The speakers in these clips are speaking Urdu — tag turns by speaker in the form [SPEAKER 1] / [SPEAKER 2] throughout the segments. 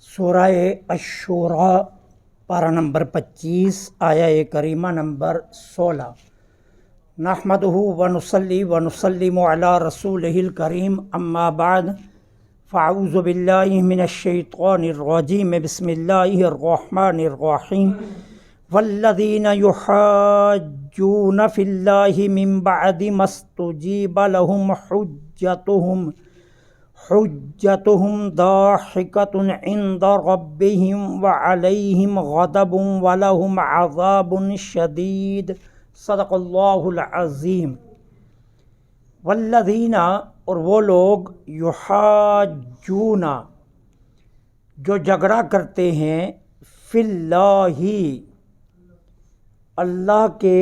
[SPEAKER 1] سورہ الشورى پارہ نمبر 25 آیہ کریمہ نمبر 16۔ نحمدہ ونصلی ونسلم علی رسولہ الکریم، اما بعد فاعوذ باللہ من الشیطان الرجیم، بسم اللہ الرحمن الرحیم۔ والذین یحاجون فی اللہ من بعد ما استجیب لهم حجتهم ضاحکۃ عند ربهم وعلیہم غضب ولہم عذاب شدید۔ صدق اللہ العظیم۔ والذین، اور وہ لوگ، یحاجون، جو جھگڑا کرتے ہیں، فی اللہ، اللہ کے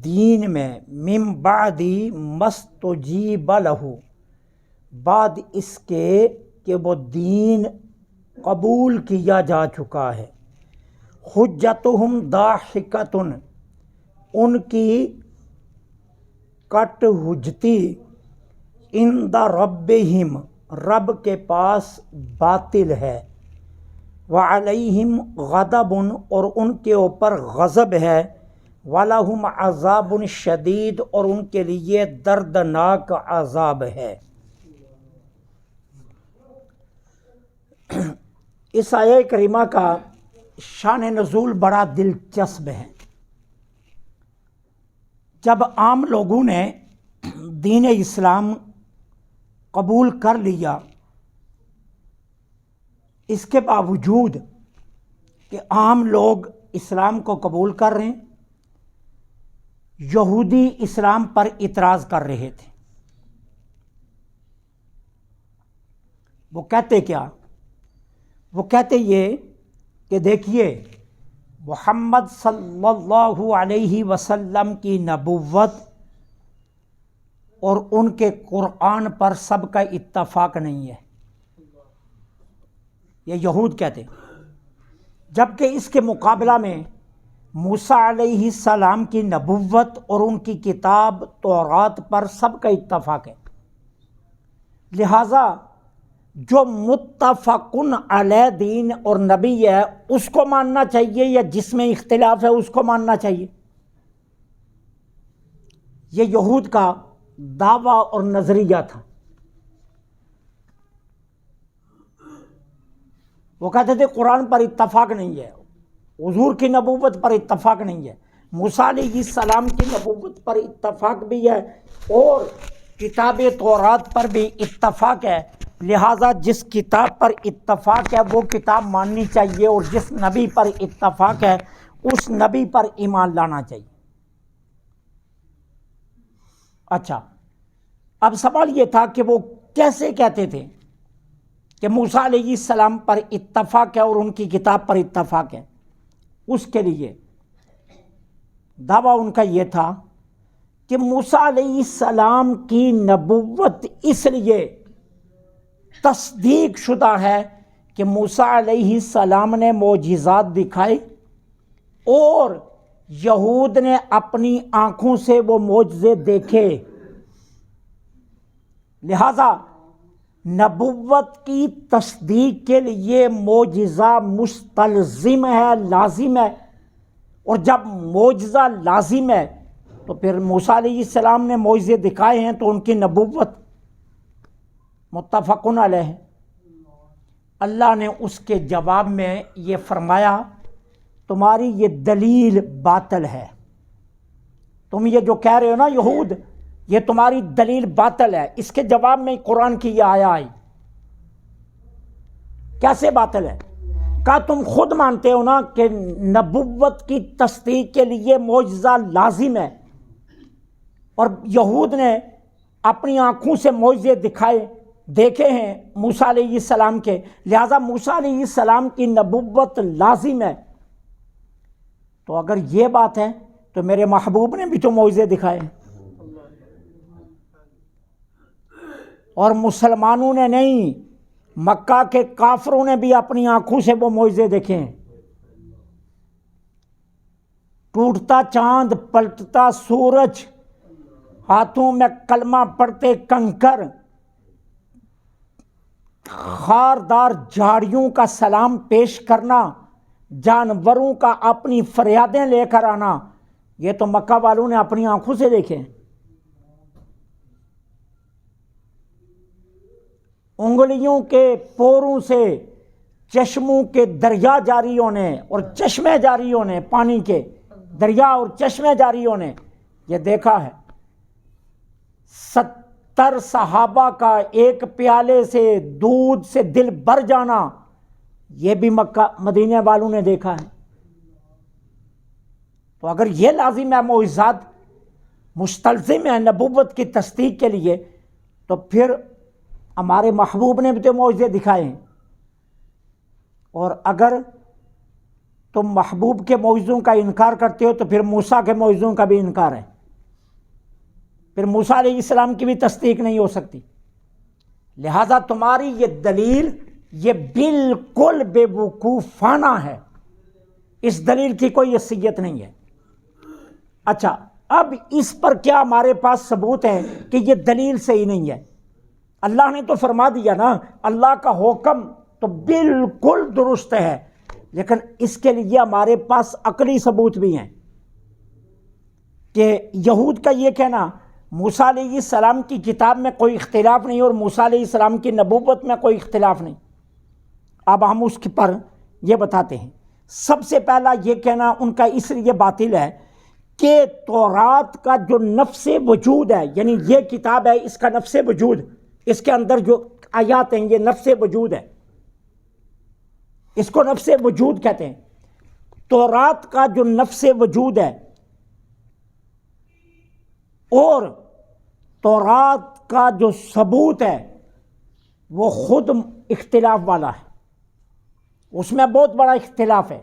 [SPEAKER 1] دین میں، من بعد ما استجیب لہ، بعد اس کے کہ وہ دین قبول کیا جا چکا ہے، حجتہم ضاحکۃ، ان کی کٹ حجتی، عند ربہم، رب کے پاس باطل ہے، وعلیہم غضب، اور ان کے اوپر غضب ہے، ولہم عذاب شدید، اور ان کے لیے دردناک عذاب ہے۔ اس آیہ کریمہ کا شان نزول بڑا دلچسپ ہے۔ جب عام لوگوں نے دین اسلام قبول کر لیا، اس کے باوجود کہ عام لوگ اسلام کو قبول کر رہے ہیں، یہودی اسلام پر اعتراض کر رہے تھے۔ وہ کہتے کیا؟ وہ کہتے یہ کہ دیکھیے، محمد صلی اللہ علیہ وسلم کی نبوت اور ان کے قرآن پر سب کا اتفاق نہیں ہے، یہ یہود کہتے، جبکہ اس کے مقابلہ میں موسیٰ علیہ السلام کی نبوت اور ان کی کتاب تورات پر سب کا اتفاق ہے۔ لہٰذا جو متفقن علیہ دین اور نبی ہے، اس کو ماننا چاہیے، یا جس میں اختلاف ہے اس کو ماننا چاہیے؟ یہ یہود کا دعویٰ اور نظریہ تھا۔ وہ کہتے تھے قرآن پر اتفاق نہیں ہے، حضور کی نبوت پر اتفاق نہیں ہے، موسیٰ علیہ السلام کی نبوت پر اتفاق بھی ہے، اور کتاب تورات پر بھی اتفاق ہے، لہٰذا جس کتاب پر اتفاق ہے وہ کتاب ماننی چاہیے، اور جس نبی پر اتفاق ہے اس نبی پر ایمان لانا چاہیے۔ اچھا، اب سوال یہ تھا کہ وہ کیسے کہتے تھے کہ موسیٰ علیہ السلام پر اتفاق ہے اور ان کی کتاب پر اتفاق ہے؟ اس کے لیے دعویٰ ان کا یہ تھا کہ موسیٰ علیہ السلام کی نبوت اس لیے تصدیق شدہ ہے کہ موسیٰ علیہ السلام نے معجزات دکھائے، اور یہود نے اپنی آنکھوں سے وہ معجزے دیکھے، لہذا نبوت کی تصدیق کے لیے معجزہ مستلزم ہے، لازم ہے، اور جب معجزہ لازم ہے تو پھر موسیٰ علیہ السلام نے معجزے دکھائے ہیں تو ان کی نبوت متفقن علیہ ہے۔ اللہ نے اس کے جواب میں یہ فرمایا، تمہاری یہ دلیل باطل ہے، تم یہ جو کہہ رہے ہو نا یہود، یہ تمہاری دلیل باطل ہے۔ اس کے جواب میں قرآن کی یہ آیہ آئی۔ کیسے باطل ہے؟ کہا تم خود مانتے ہو نا کہ نبوت کی تصدیق کے لیے معجزہ لازم ہے، اور یہود نے اپنی آنکھوں سے معجزے دیکھے ہیں موسیٰ علیہ السلام کے، لہٰذا موسیٰ علیہ السلام کی نبوت لازم ہے۔ تو اگر یہ بات ہے تو میرے محبوب نے بھی تو معجزے دکھائے ہیں، اور مسلمانوں نے نہیں، مکہ کے کافروں نے بھی اپنی آنکھوں سے وہ معجزے دیکھے ہیں۔ ٹوٹتا چاند، پلٹتا سورج، ہاتھوں میں کلمہ پڑھتے کنکر، خاردار جھاڑیوں کا سلام پیش کرنا، جانوروں کا اپنی فریادیں لے کر آنا، یہ تو مکہ والوں نے اپنی آنکھوں سے دیکھے۔ انگلیوں کے پوروں سے چشموں کے دریا جاری ہونے اور چشمے جاری ہونے، پانی کے دریا اور چشمے جاری ہونے، یہ دیکھا ہے۔ 70 صحابہ کا ایک پیالے سے دودھ سے دل بھر جانا، یہ بھی مکہ مدینے والوں نے دیکھا ہے۔ تو اگر یہ لازم ہے، معجزات مستلزم ہے نبوت کی تصدیق کے لیے، تو پھر ہمارے محبوب نے بھی تو معجزے دکھائے ہیں۔ اور اگر تم محبوب کے معجزوں کا انکار کرتے ہو تو پھر موسیٰ کے معجزوں کا بھی انکار ہے، پھر موسیٰ علیہ السلام کی بھی تصدیق نہیں ہو سکتی۔ لہذا تمہاری یہ دلیل یہ بالکل بے وقوفانہ ہے، اس دلیل کی کوئی حیثیت نہیں ہے۔ اچھا، اب اس پر کیا ہمارے پاس ثبوت ہے کہ یہ دلیل صحیح نہیں ہے؟ اللہ نے تو فرما دیا نا، اللہ کا حکم تو بالکل درست ہے، لیکن اس کے لیے ہمارے پاس عقلی ثبوت بھی ہیں کہ یہود کا یہ کہنا موسیٰ علیہ السلام کی کتاب میں کوئی اختلاف نہیں اور موسیٰ علیہ السلام کی نبوت میں کوئی اختلاف نہیں۔ اب ہم اس پر یہ بتاتے ہیں۔ سب سے پہلا یہ کہنا ان کا اس لیے باطل ہے کہ تورات کا جو نفس وجود ہے، یعنی یہ کتاب ہے، اس کا نفس وجود، اس کے اندر جو آیات ہیں یہ نفس وجود ہے، اس کو نفس وجود کہتے ہیں۔ تورات کا جو نفس وجود ہے اور تورات کا جو ثبوت ہے وہ خود اختلاف والا ہے، اس میں بہت بڑا اختلاف ہے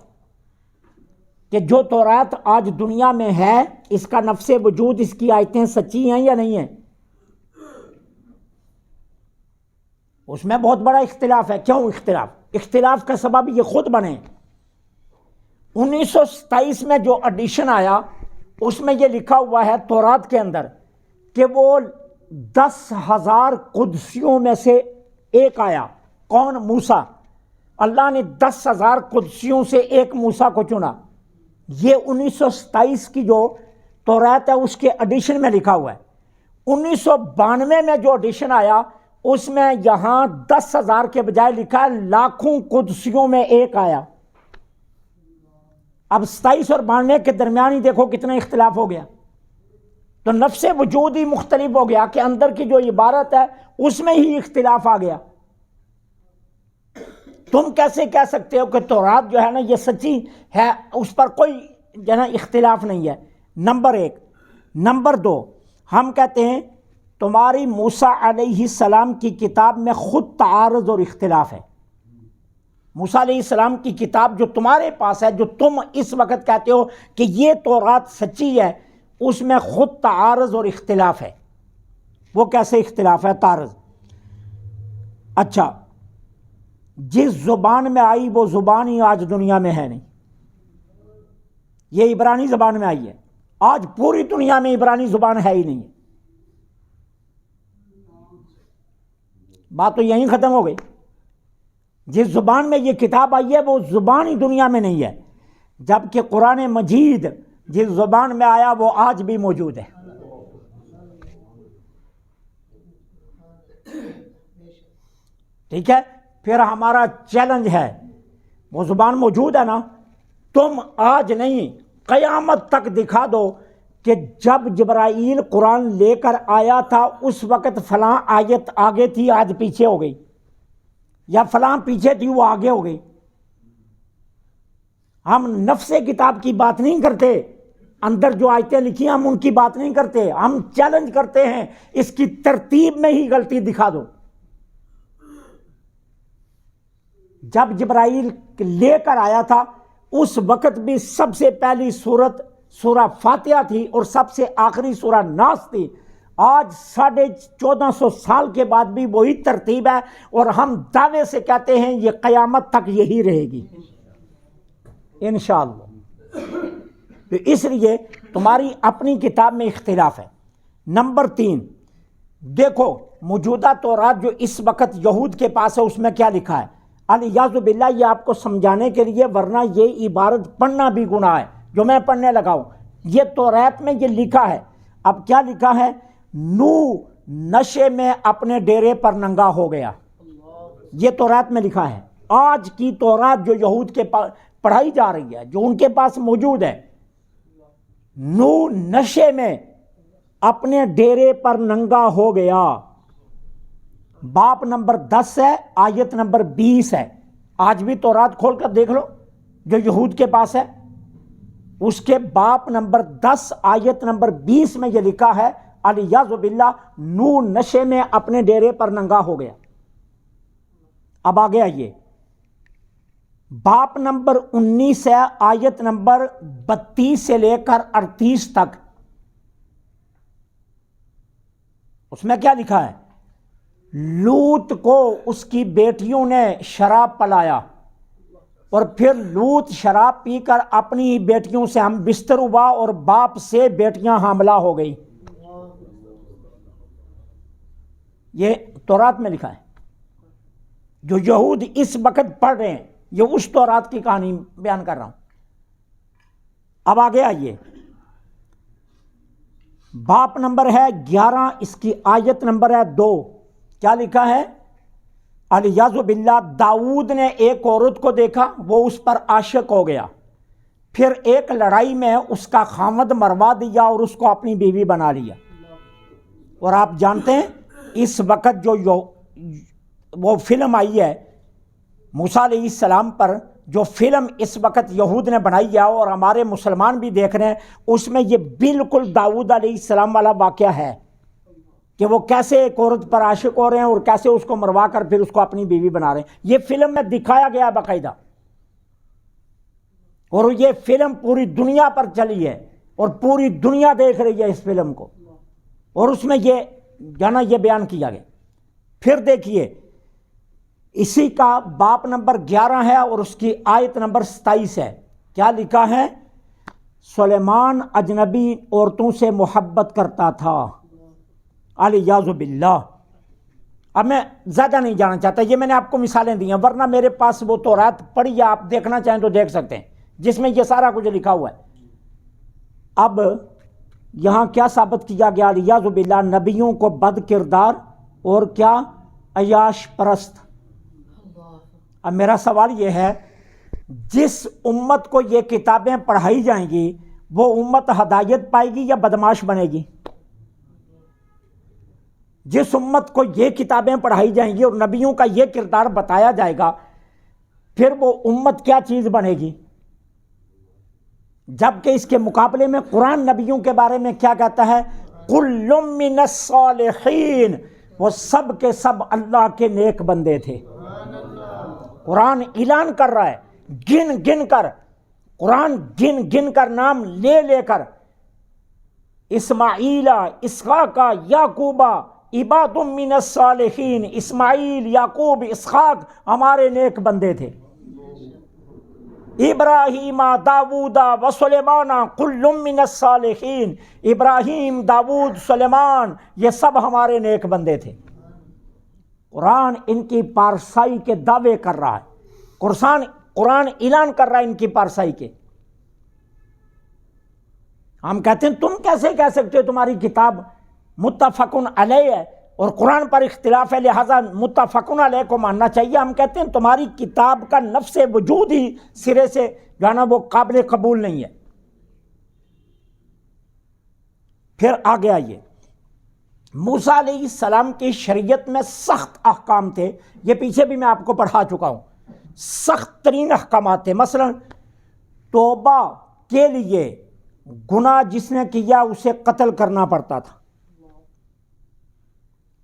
[SPEAKER 1] کہ جو تورات آج دنیا میں ہے اس کا نفس وجود، اس کی آیتیں سچی ہیں یا نہیں ہیں، اس میں بہت بڑا اختلاف ہے۔ کیوں اختلاف کا سبب یہ خود بنے۔ 1927 میں جو ایڈیشن آیا اس میں یہ لکھا ہوا ہے تورات کے اندر کہ وہ 10,000 قدسیوں میں سے ایک آیا۔ کون؟ موسیٰ۔ اللہ نے 10,000 قدسیوں سے ایک موسیٰ کو چنا۔ یہ 1927 کی جو تورات ہے اس کے ایڈیشن میں لکھا ہوا ہے۔ 1992 میں جو ایڈیشن آیا اس میں یہاں 10,000 کے بجائے لکھا ہے لاکھوں قدسیوں میں ایک آیا۔ اب 27 اور 92 کے درمیان ہی دیکھو کتنا اختلاف ہو گیا۔ تو نفس وجود ہی مختلف ہو گیا کہ اندر کی جو عبارت ہے اس میں ہی اختلاف آ گیا۔ تم کیسے کہہ سکتے ہو کہ تورات جو ہے نا یہ سچی ہے، اس پر کوئی جو ہے نا اختلاف نہیں ہے؟ نمبر 1۔ نمبر 2، ہم کہتے ہیں تمہاری موسیٰ علیہ السلام کی کتاب میں خود تعارض اور اختلاف ہے۔ موسیٰ علیہ السلام کی کتاب جو تمہارے پاس ہے، جو تم اس وقت کہتے ہو کہ یہ تورات سچی ہے، اس میں خود تعارض اور اختلاف ہے۔ وہ کیسے اختلاف ہے؟ تعارض۔ اچھا، جس زبان میں آئی وہ زبان ہی آج دنیا میں ہے نہیں، یہ عبرانی زبان میں آئی ہے، آج پوری دنیا میں عبرانی زبان ہے ہی نہیں۔ بات تو یہیں ختم ہو گئی۔ جس زبان میں یہ کتاب آئی ہے وہ زبان ہی دنیا میں نہیں ہے، جبکہ قرآن مجید جس زبان میں آیا وہ آج بھی موجود ہے۔ ٹھیک ہے، پھر ہمارا چیلنج ہے، وہ زبان موجود ہے نا، تم آج نہیں قیامت تک دکھا دو کہ جب جبرائیل قرآن لے کر آیا تھا اس وقت فلاں آیت آگے تھی آج پیچھے ہو گئی، یا فلاں پیچھے تھی وہ آگے ہو گئی۔ ہم نفس کتاب کی بات نہیں کرتے، اندر جو آیتیں لکھی ہم ان کی بات نہیں کرتے، ہم چیلنج کرتے ہیں اس کی ترتیب میں ہی غلطی دکھا دو۔ جب جبرائیل لے کر آیا تھا اس وقت بھی سب سے پہلی سورت سورہ فاتحہ تھی اور سب سے آخری سورہ ناس تھی۔ آج 1450 سال کے بعد بھی وہی ترتیب ہے اور ہم دعوے سے کہتے ہیں یہ قیامت تک یہی رہے گی انشاءاللہ۔ تو اس لیے تمہاری اپنی کتاب میں اختلاف ہے۔ نمبر 3، دیکھو موجودہ تورات جو اس وقت یہود کے پاس ہے اس میں کیا لکھا ہے، الیاذ باللہ، یہ آپ کو سمجھانے کے لیے، ورنہ یہ عبارت پڑھنا بھی گناہ ہے جو میں پڑھنے لگا ہوں۔ یہ تورات میں یہ لکھا ہے، اب کیا لکھا ہے، نو نشے میں اپنے ڈیرے پر ننگا ہو گیا، یہ تورات میں لکھا ہے۔ آج کی تورات جو یہود کے پاس پڑھائی جا رہی ہے، جو ان کے پاس موجود ہے، نو نشے میں اپنے ڈیرے پر ننگا ہو گیا، باب نمبر 10 ہے، آیت نمبر 20 ہے۔ آج بھی تورات کھول کر دیکھ لو جو یہود کے پاس ہے، اس کے باب نمبر 10 آیت نمبر 20 میں یہ لکھا ہے، الیاذ باللہ، نو نشے میں اپنے ڈیرے پر ننگا ہو گیا۔ اب آگے آئیے، باب نمبر 19 ہے، آیت نمبر 32 سے لے کر 38 تک، اس میں کیا لکھا ہے، لوط کو اس کی بیٹیوں نے شراب پلایا، اور پھر لوط شراب پی کر اپنی ہی بیٹیوں سے ہم بستر ہوا، اور باپ سے بیٹیاں حاملہ ہو گئی۔ یہ تورات میں لکھا ہے، جو یہود اس وقت پڑھ رہے ہیں، یہ اس تورات کی کہانی بیان کر رہا ہوں۔ اب آگے آئیے، باپ نمبر ہے 11، اس کی آیت نمبر ہے 2، کیا لکھا ہے، الیاذ باللہ، داؤد نے ایک عورت کو دیکھا، وہ اس پر عاشق ہو گیا، پھر ایک لڑائی میں اس کا خامد مروا دیا اور اس کو اپنی بیوی بنا لیا۔ اور آپ جانتے ہیں اس وقت جو وہ فلم آئی ہے موسیٰ علیہ السلام پر، جو فلم اس وقت یہود نے بنائی ہے اور ہمارے مسلمان بھی دیکھ رہے ہیں، اس میں یہ بالکل داؤد علیہ السلام والا واقعہ ہے کہ وہ کیسے ایک عورت پر عاشق ہو رہے ہیں اور کیسے اس کو مروا کر پھر اس کو اپنی بیوی بنا رہے ہیں۔ یہ فلم میں دکھایا گیا باقاعدہ، اور یہ فلم پوری دنیا پر چلی ہے اور پوری دنیا دیکھ رہی ہے اس فلم کو، اور اس میں یہ جانا یہ بیان کیا گیا۔ پھر دیکھیے، اسی کا باب نمبر 11 ہے اور اس کی آیت نمبر 27 ہے، کیا لکھا ہے، سلیمان اجنبی عورتوں سے محبت کرتا تھا، الیاذ باللہ۔ اب میں زیادہ نہیں جانا چاہتا، یہ میں نے آپ کو مثالیں دی ہیں، ورنہ میرے پاس وہ تورات پڑھی ہے، آپ دیکھنا چاہیں تو دیکھ سکتے ہیں، جس میں یہ سارا کچھ لکھا ہوا ہے۔ اب یہاں کیا ثابت کیا گیا، الیاذ باللہ، نبیوں کو بد کردار اور کیا، عیاش پرست۔ اب میرا سوال یہ ہے، جس امت کو یہ کتابیں پڑھائی جائیں گی وہ امت ہدایت پائے گی یا بدماش بنے گی؟ جس امت کو یہ کتابیں پڑھائی جائیں گی اور نبیوں کا یہ کردار بتایا جائے گا، پھر وہ امت کیا چیز بنے گی؟ جبکہ اس کے مقابلے میں قرآن نبیوں کے بارے میں کیا کہتا ہے، کل من الصالحین، وہ سب کے سب اللہ کے نیک بندے تھے۔ قرآن اعلان کر رہا ہے، گن گن کر، قرآن گن گن کر، نام لے لے کر، اسماعیل، اسحاق، یعقوب، عباد من الصالحین، اسماعیل، یعقوب، اسحاق ہمارے نیک بندے تھے، ابراہیم، داود و سلیمان کل من الصالحین، ابراہیم، داود، سلیمان، یہ سب ہمارے نیک بندے تھے۔ قرآن ان کی پارسائی کے دعوے کر رہا ہے، قرآن اعلان کر رہا ہے ان کی پارسائی کے۔ ہم کہتے ہیں تم کیسے کہہ سکتے ہو تمہاری کتاب متفقن علیہ ہے اور قرآن پر اختلاف ہے لہذا متفقن علیہ کو ماننا چاہیے؟ ہم کہتے ہیں تمہاری کتاب کا نفس وجود ہی سرے سے جو ہے نا وہ قابل قبول نہیں ہے۔ پھر آگے آئیے، موسیٰ علیہ السلام کی شریعت میں سخت احکام تھے، یہ پیچھے بھی میں آپ کو پڑھا چکا ہوں، سخت ترین احکامات تھے۔ مثلا توبہ کے لیے گناہ جس نے کیا اسے قتل کرنا پڑتا تھا،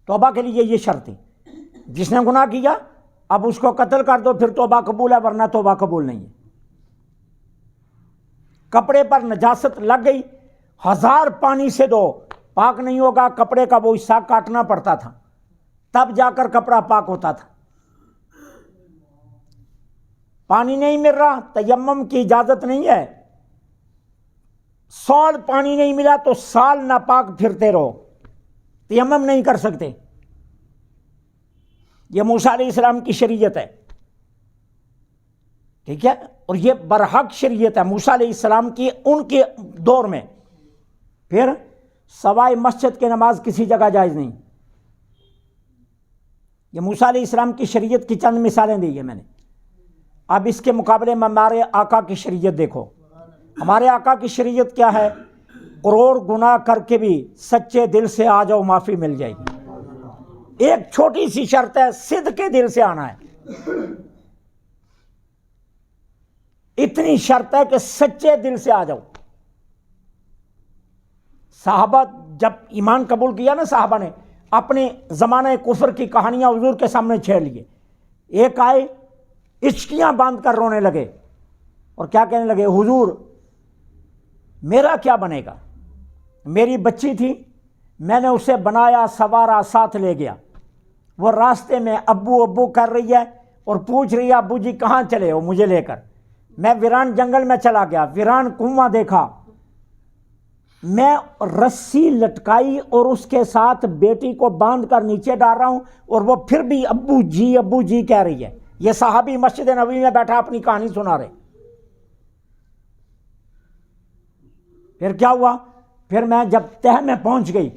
[SPEAKER 1] توبہ کے لیے یہ شرط تھی، جس نے گناہ کیا اب اس کو قتل کر دو پھر توبہ قبول ہے، ورنہ توبہ قبول نہیں ہے۔ کپڑے پر نجاست لگ گئی، 1000 پانی سے دو، پاک نہیں ہوگا، کپڑے کا وہ حصہ کاٹنا پڑتا تھا، تب جا کر کپڑا پاک ہوتا تھا۔ پانی نہیں مل رہا، تیمم کی اجازت نہیں ہے، سال پانی نہیں ملا تو سال ناپاک پھرتے رہو، تیمم نہیں کر سکتے. یہ موسیٰ علیہ السلام کی شریعت ہے، ٹھیک ہے، اور یہ برحق شریعت ہے موسیٰ علیہ السلام کی ان کے دور میں. پھر سوائے مسجد کے نماز کسی جگہ جائز نہیں. یہ موسیٰ علیہ السلام کی شریعت کی چند مثالیں دی ہیں میں نے. اب اس کے مقابلے میں ہمارے آقا کی شریعت دیکھو. ہمارے آقا کی شریعت کیا ہے؟ کروڑ گناہ کر کے بھی سچے دل سے آ جاؤ، معافی مل جائے گی. ایک چھوٹی سی شرط ہے، صدق کے دل سے آنا ہے. اتنی شرط ہے کہ سچے دل سے آ جاؤ. صحابہ جب ایمان قبول کیا نا، صحابہ نے اپنے زمانہ کفر کی کہانیاں حضور کے سامنے چھیڑ لیے. ایک آئے اچکیاں باندھ کر رونے لگے اور کیا کہنے لگے؟ حضور میرا کیا بنے گا؟ میری بچی تھی، میں نے اسے بنایا، سوارا، ساتھ لے گیا. وہ راستے میں ابو ابو کر رہی ہے اور پوچھ رہی ہے ابو جی کہاں چلے ہو مجھے لے کر. میں ویران جنگل میں چلا گیا، ویران کنواں دیکھا، میں رسی لٹکائی اور اس کے ساتھ بیٹی کو باندھ کر نیچے ڈال رہا ہوں اور وہ پھر بھی ابو جی کہہ رہی ہے. یہ صحابی مسجد نبوی میں بیٹھا اپنی کہانی سنا رہے. پھر کیا ہوا؟ پھر میں جب تہ میں پہنچ گئی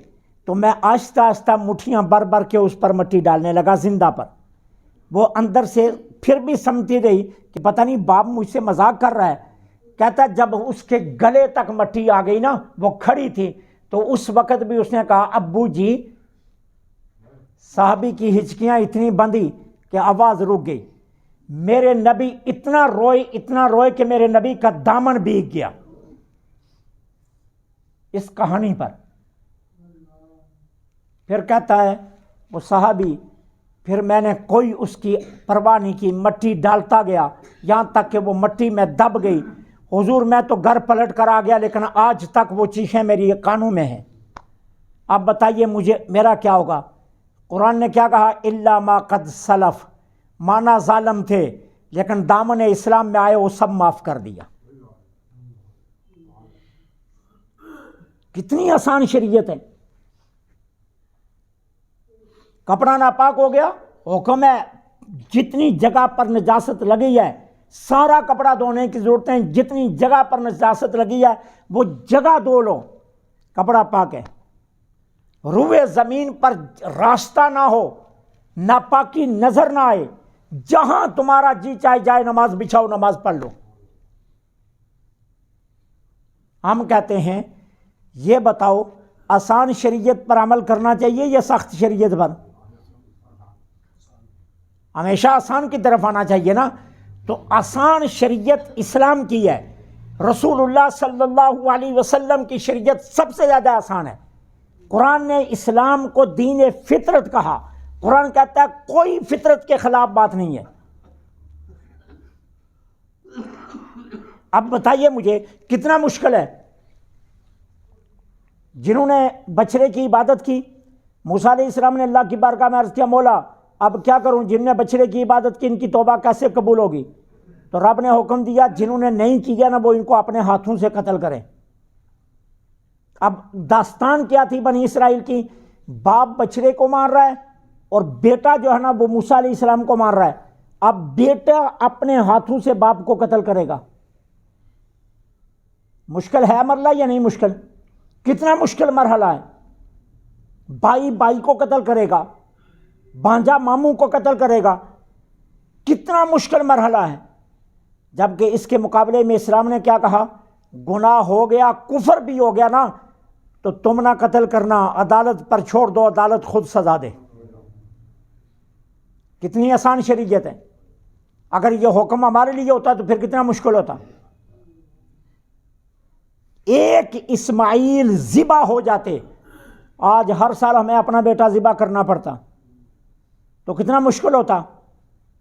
[SPEAKER 1] تو میں آہستہ آہستہ مٹھیاں بھر بھر کے اس پر مٹی ڈالنے لگا زندہ پر. وہ اندر سے پھر بھی سمجھتی رہی کہ پتہ نہیں باپ مجھ سے مذاق کر رہا ہے. کہتا جب اس کے گلے تک مٹی آ گئی نا، وہ کھڑی تھی، تو اس وقت بھی اس نے کہا ابو جی. صحابی کی ہچکیاں اتنی بندھی کہ آواز رک گئی. میرے نبی اتنا روئے کہ میرے نبی کا دامن بھیگ گیا اس کہانی پر. پھر کہتا ہے وہ صحابی، پھر میں نے کوئی اس کی پرواہ نہیں کی، مٹی ڈالتا گیا یہاں تک کہ وہ مٹی میں دب گئی. حضور میں تو گھر پلٹ کر آ گیا لیکن آج تک وہ چیخیں میری کانوں میں ہیں. اب بتائیے میرا کیا ہوگا؟ قرآن نے کیا کہا؟ الا ما قد سلف. مانا ظالم تھے لیکن دامن اسلام میں آئے وہ سب معاف کر دیا. کتنی آسان شریعت ہے. کپڑا ناپاک ہو گیا، حکم ہے جتنی جگہ پر نجاست لگی ہے سارا کپڑا دھونے کی ضرورت ہے. جتنی جگہ پر نجاست لگی ہے وہ جگہ دھو لو، کپڑا پاک ہے. روئے زمین پر راستہ نہ ہو، ناپاکی نظر نہ آئے، جہاں تمہارا جی چاہے جائے نماز بچھاؤ، نماز پڑھ لو. ہم کہتے ہیں یہ بتاؤ آسان شریعت پر عمل کرنا چاہیے یا سخت شریعت پر؟ ہمیشہ آسان کی طرف آنا چاہیے نا. تو آسان شریعت اسلام کی ہے. رسول اللہ صلی اللہ علیہ وسلم کی شریعت سب سے زیادہ آسان ہے. قرآن نے اسلام کو دین فطرت کہا. قرآن کہتا ہے کوئی فطرت کے خلاف بات نہیں ہے. اب بتائیے مجھے کتنا مشکل ہے. جنہوں نے بچڑے کی عبادت کی، موسیٰ علیہ السلام نے اللہ کی بارگاہ میں عرض کیا مولا اب کیا کروں، جن نے بچڑے کی عبادت کی ان کی توبہ کیسے قبول ہوگی؟ تو رب نے حکم دیا جنہوں نے نہیں کیا نا وہ ان کو اپنے ہاتھوں سے قتل کریں. اب داستان کیا تھی بنی اسرائیل کی؟ باپ بچڑے کو مار رہا ہے اور بیٹا جو ہے نا وہ موسیٰ علیہ السلام کو مار رہا ہے. اب بیٹا اپنے ہاتھوں سے باپ کو قتل کرے گا. مشکل ہے مرحلہ یا نہیں مشکل؟ کتنا مشکل مرحلہ ہے. بھائی بھائی کو قتل کرے گا، بھانجا ماموں کو قتل کرے گا. کتنا مشکل مرحلہ ہے. جبکہ اس کے مقابلے میں اسلام نے کیا کہا؟ گناہ ہو گیا، کفر بھی ہو گیا نا تو تم نہ قتل کرنا، عدالت پر چھوڑ دو، عدالت خود سزا دے. کتنی آسان شریعت ہے. اگر یہ حکم ہمارے لیے ہوتا تو پھر کتنا مشکل ہوتا. ایک اسماعیل ذبح ہو جاتے، آج ہر سال ہمیں اپنا بیٹا ذبح کرنا پڑتا تو کتنا مشکل ہوتا.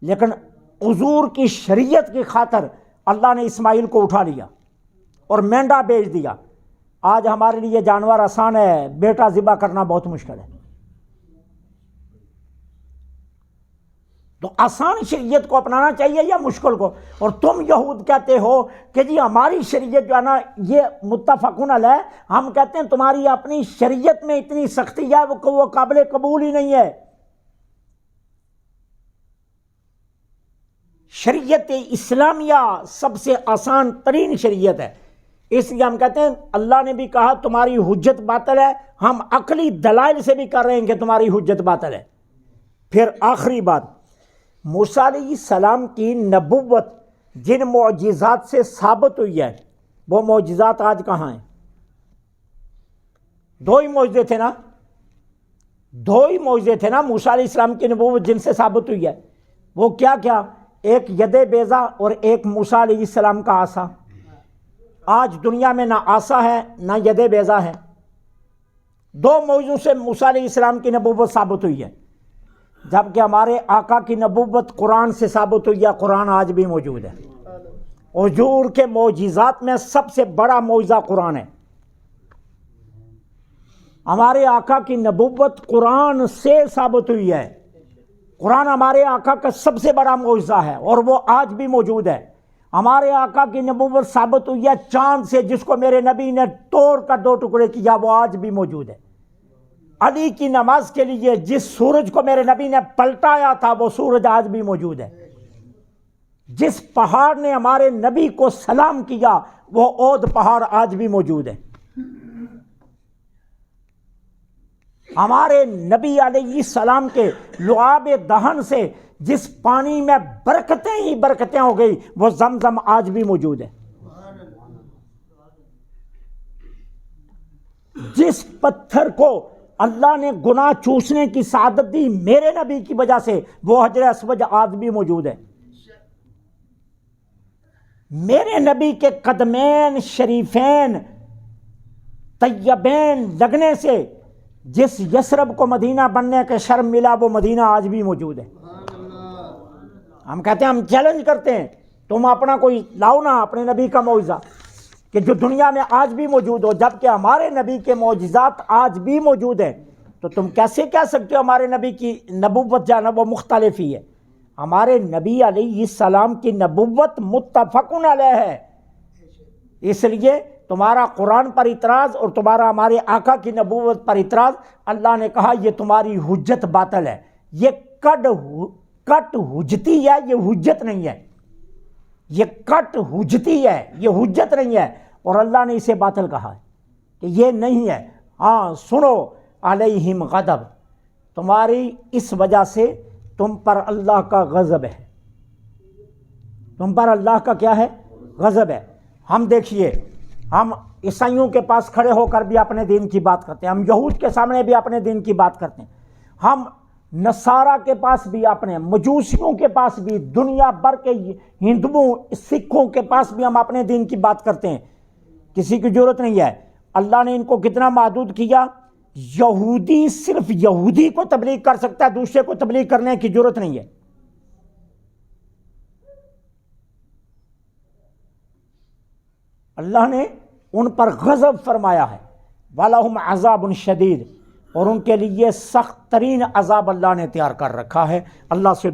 [SPEAKER 1] لیکن حضور کی شریعت کی خاطر اللہ نے اسماعیل کو اٹھا لیا اور مینڈا بیچ دیا. آج ہمارے لیے جانور آسان ہے، بیٹا ذبح کرنا بہت مشکل ہے. تو آسان شریعت کو اپنانا چاہیے یا مشکل کو؟ اور تم یہود کہتے ہو کہ جی ہماری شریعت جو ہے نا یہ متفقن علیہ، ہم کہتے ہیں تمہاری اپنی شریعت میں اتنی سختی ہے وہ قابل قبول ہی نہیں ہے۔ شریعت اسلامیہ سب سے آسان ترین شریعت ہے، اس لیے ہم کہتے ہیں اللہ نے بھی کہا تمہاری حجت باطل ہے، ہم عقلی دلائل سے بھی کر رہے ہیں کہ تمہاری حجت باطل ہے۔ پھر آخری بات، موسیٰ علیہ السلام کی نبوت جن معجزات سے ثابت ہوئی ہے وہ معجزات آج کہاں ہیں؟ دو ہی معجزے تھے نا، دو ہی معجزے تھے نا موسیٰ علیہ السلام کی نبوت جن سے ثابت ہوئی ہے، وہ کیا کیا؟ ایک ید بیضا اور ایک موسیٰ علیہ السلام کا عصا۔ آج دنیا میں نہ عصا ہے نہ ید بیضا ہے، دو معجزوں سے موسیٰ علیہ السلام کی نبوت ثابت ہوئی ہے، جبکہ ہمارے آقا کی نبوت قرآن سے ثابت ہوئی ہے، قرآن آج بھی موجود ہے۔ حضور کے معجزات میں سب سے بڑا معجزہ قرآن ہے۔ ہمارے آقا کی نبوت قرآن سے ثابت ہوئی ہے، قرآن ہمارے آقا کا سب سے بڑا معجزہ ہے اور وہ آج بھی موجود ہے۔ ہمارے آقا کی نبوت ثابت ہوئی ہے چاند سے، جس کو میرے نبی نے توڑ کر دو ٹکڑے کیا، وہ آج بھی موجود ہے۔ علی کی نماز کے لیے جس سورج کو میرے نبی نے پلٹایا تھا وہ سورج آج بھی موجود ہے۔ جس پہاڑ نے ہمارے نبی کو سلام کیا وہ اود پہاڑ آج بھی موجود ہے۔ ہمارے نبی علیہ السلام کے لعاب دہن سے جس پانی میں برکتیں ہی برکتیں ہو گئی وہ زمزم آج بھی موجود ہے۔ جس پتھر کو اللہ نے گناہ چوسنے کی سعادت دی میرے نبی کی وجہ سے وہ حجر اسود آج بھی موجود ہے۔ میرے نبی کے قدمین شریفین طیبین لگنے سے جس یثرب کو مدینہ بننے کے شرم ملا وہ مدینہ آج بھی موجود ہے۔ ہم کہتے ہیں، ہم چیلنج کرتے ہیں، تم اپنا کوئی لاؤ نا اپنے نبی کا معجزہ کہ جو دنیا میں آج بھی موجود ہو، جبکہ ہمارے نبی کے معجزات آج بھی موجود ہیں۔ تو تم کیسے کہہ سکتے ہو ہمارے نبی کی نبوت جو ہے نا وہ مختلف ہی ہے؟ ہمارے نبی علیہ السلام کی نبوت متفقن علیہ ہے۔ اس لیے تمہارا قرآن پر اعتراض اور تمہارا ہمارے آقا کی نبوت پر اعتراض، اللہ نے کہا یہ تمہاری حجت باطل ہے، یہ کٹ حجتی ہے، یہ حجت نہیں ہے، یہ کٹ حجتی ہے، یہ حجت نہیں ہے، اور اللہ نے اسے باطل کہا ہے کہ یہ نہیں ہے۔ ہاں سنو، علیہم غضب، تمہاری اس وجہ سے تم پر اللہ کا غضب ہے، تم پر اللہ کا کیا ہے؟ غضب ہے۔ ہم دیکھیے، ہم عیسائیوں کے پاس کھڑے ہو کر بھی اپنے دین کی بات کرتے ہیں، ہم یہود کے سامنے بھی اپنے دین کی بات کرتے ہیں، ہم نصارہ کے پاس بھی، اپنے مجوسیوں کے پاس بھی، دنیا بھر کے ہندوؤں سکھوں کے پاس بھی ہم اپنے دین کی بات کرتے ہیں، کسی کی ضرورت نہیں ہے۔ اللہ نے ان کو کتنا محدود کیا، یہودی صرف یہودی کو تبلیغ کر سکتا ہے، دوسرے کو تبلیغ کرنے کی ضرورت نہیں ہے۔ اللہ نے ان پر غضب فرمایا ہے، وَلَهُمْ عَذَابٌ شَدِيدٌ، اور ان کے لیے سخت ترین عذاب اللہ نے تیار کر رکھا ہے۔ اللہ سے